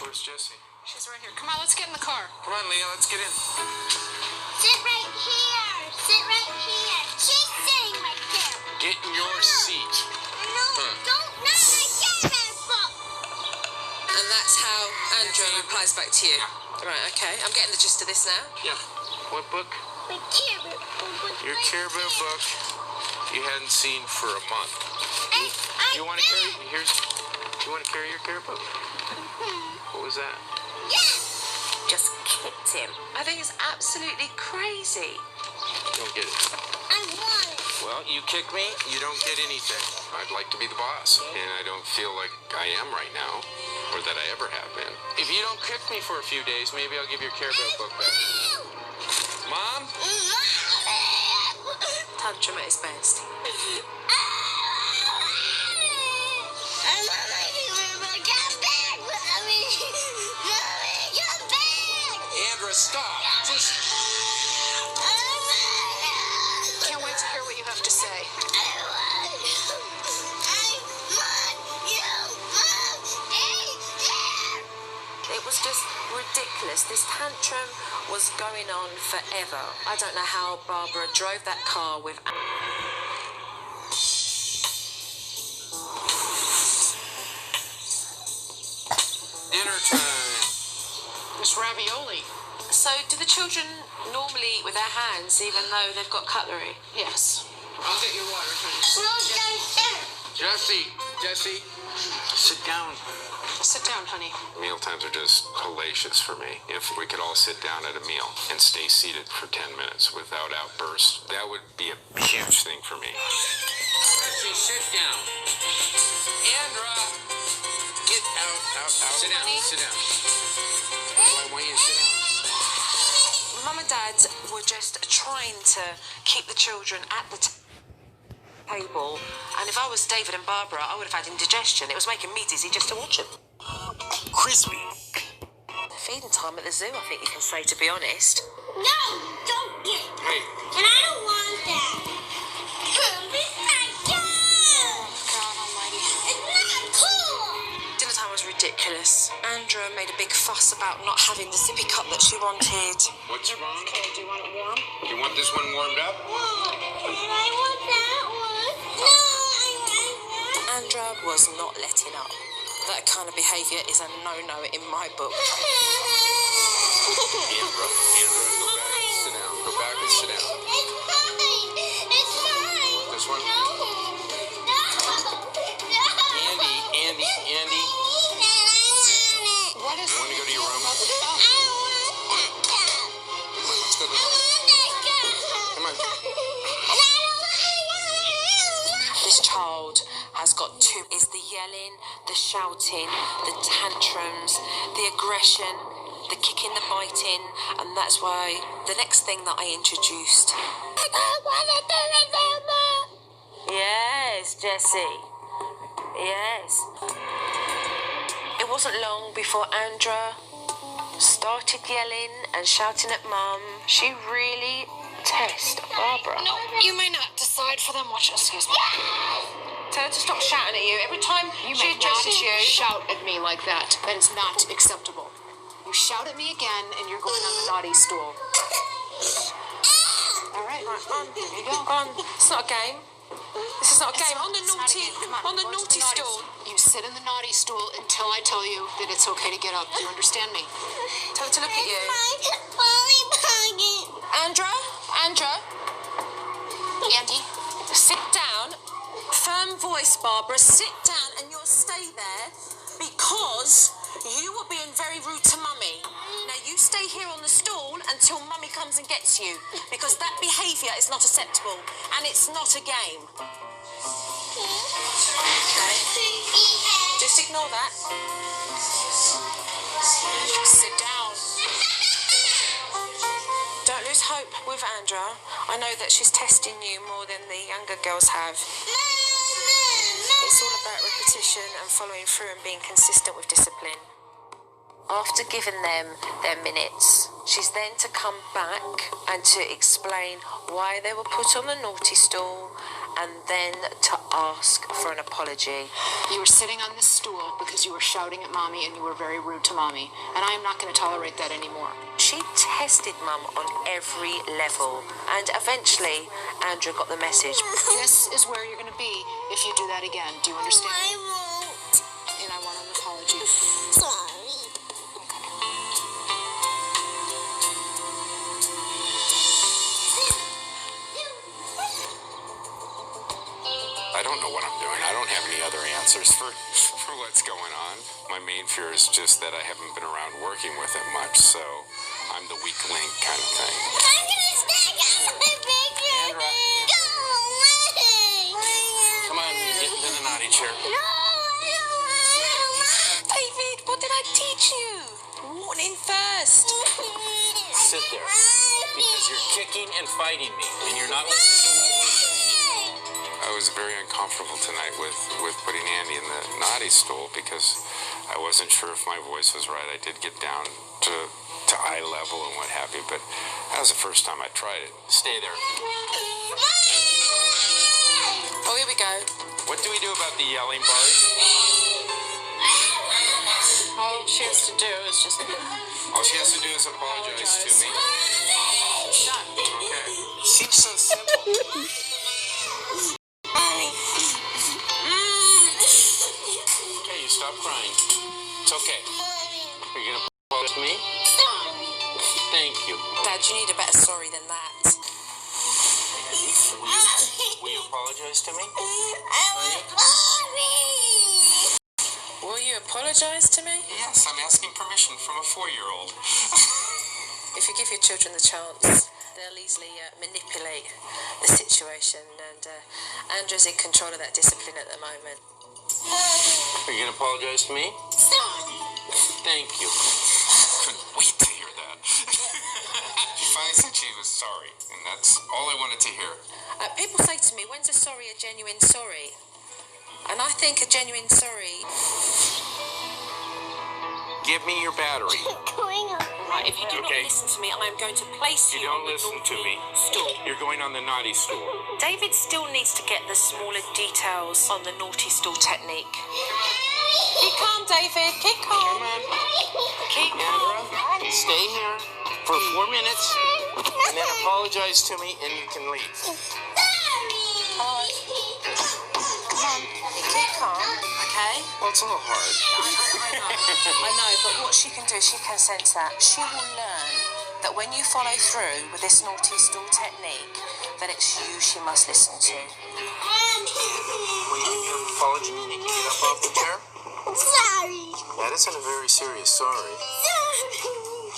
Where's Jessie? She's right here. Come on, let's get in the car. Come on, Leah, let's get in. Sit right here. Sit right here. She's sitting right there. Get in your seat. No, don't. Not my camera book. And that's how Andra replies back to you. Right, okay. I'm getting the gist of this now. Yeah. What book? My camera book. Your Care Bear book you hadn't seen for a month. You want to carry? You want to carry your Care book? What was that? Yeah. Just kicked him. I think it's absolutely crazy. You don't get it. I want it. Well, you kick me, you don't get anything. I'd like to be the boss, and I don't feel like I am right now, or that I ever have been. If you don't kick me for a few days, maybe I'll give your Care Bear book back. Mom? Tantrum at his best. Andra, stop. Just... Can't wait to hear what you have to say. It was just ridiculous. This tantrum was going on forever. I don't know how Barbara drove that car with... Dinner time. Miss Ravioli. So, do the children normally eat with their hands, even though they've got cutlery? Yes. I'll get your water, honey. Jessie, sit down. Sit down, honey. Meal times are just hellacious for me. If we could all sit down at a meal and stay seated for 10 minutes without outbursts, that would be a huge thing for me. Jessie, sit down. Andra, get out. Sit down, sit down. I want you to sit down. Mum and Dad were just trying to keep the children at the table, and if I was David and Barbara, I would have had indigestion. It was making me dizzy just to watch them. Crispy. Feeding time at the zoo, I think you can say, to be honest. No, don't get it. Hey. And I don't want that. This is my gun. God almighty. It's not cool. Dinner time was ridiculous. Andra made a big fuss about not having the sippy cup that she wanted. What's wrong? Okay, do you want it warm? You want this one warmed up? No, I want that one. No, I want that. Andra was not letting up. That kind of behaviour is a no-no in my book. Andra, go back and sit down. Go back and sit down. It's fine. It's fine. This one? No. Andy. What is... You want to go to your room? I want that cup. Come on, let's go to the I room. want that cup. Come on. And I don't want This child has got two, is the yelling, the shouting, the tantrums, the aggression, the kicking, the biting, and that's why the next thing that I introduced. Yes, Jessie. Yes. It wasn't long before Andra started yelling and shouting at Mum. She really tested Barbara. No, you may not decide for them. Watch, excuse me. Tell her to stop shouting at you. Every time You she may not addresses you... shout at me like that. That is not acceptable. You shout at me again, and you're going on the naughty stool. All right, On. there you go. On. It's not a game. This is not a game. On the It's not a naughty, game. Come on the Go to naughty stool. You sit in the naughty stool until I tell you that it's okay to get up. Do you understand me? Tell her to look at you. Andra, Andy, sit down. Firm voice, Barbara. Sit down, and you'll stay there because you were being very rude to Mummy. Now you stay here on the stool until Mummy comes and gets you, because that behaviour is not acceptable, and it's not a game. Okay? Just ignore that. sit down. Don't lose hope with Andra. I know that she's testing you more than the younger girls have. It's all about repetition and following through and being consistent with discipline. After giving them their minutes, she's then to come back and to explain why they were put on the naughty stool and then to ask for an apology. You were sitting on this stool because you were shouting at Mommy and you were very rude to Mommy. And I am not going to tolerate that anymore. She tested Mum on every level, and eventually Andra got the message. This is where you're going to be if you do that again. Do you understand? I won't. And I want an apology. Sorry. I don't know what I'm doing. I don't have any other answers for what's going on. My main fear is just that I haven't been around working with it much, so I'm the weak link kind of thing. I'm gonna stick out my picture. Andra. Go away. Come on, you're getting to the naughty chair. No, I don't want David, what did I teach you? Warning first. Sit there, because you're kicking and fighting me, and you're not listening to what we're saying. I was very uncomfortable tonight with putting Andy in the naughty stool because I wasn't sure if my voice was right. I did get down to eye level and what have you, but that was the first time I tried it. Stay there. Oh, here we go. What do we do about the yelling part? All she has to do is just... All she has to do is apologize to me. Okay. Seems so simple. Okay, you stop crying. It's okay. Are you gonna apologize to me? Thank you. Dad, you need a better sorry than that. Will you apologize to me? Will you apologise to me? Yes, I'm asking permission from a 4-year-old. If you give your children the chance, they'll easily manipulate the situation, and Andra's in control of that discipline at the moment. Are you gonna apologize to me? Thank you. Couldn't wait to hear that. She finally said she was sorry, and that's all I wanted to hear. People say to me, when's a sorry a genuine sorry? And I think a genuine sorry... Give me your battery. Going on. Right, if you do Okay. not listen to me, I am going to place you, You on don't the listen to naughty me. stool. You're going on the naughty stool. David still needs to get the smaller details on the naughty stool technique. Keep calm, David. Keep calm. Come on. Keep calm. Andra, stay here for 4 minutes, and then apologize to me, and you can leave. Keep calm, okay? Well, it's a little hard. I know, but what she can do, she can sense that. She will learn that when you follow through with this naughty stool technique, that it's you she must listen to. Will you give me an apology and you can get up off the chair? Sorry. That isn't a very serious sorry.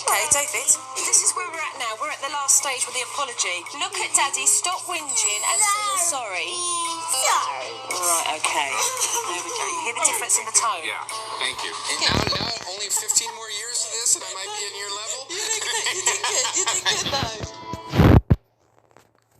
Okay, David, this is where we're at now. We're at the last stage with the apology. Look at Daddy, stop whinging and say you're sorry. Sorry. Right, okay. There we go. You hear the difference in the tone? Yeah, thank you. And now only 15 more years of this and I might be in your level? You did good though.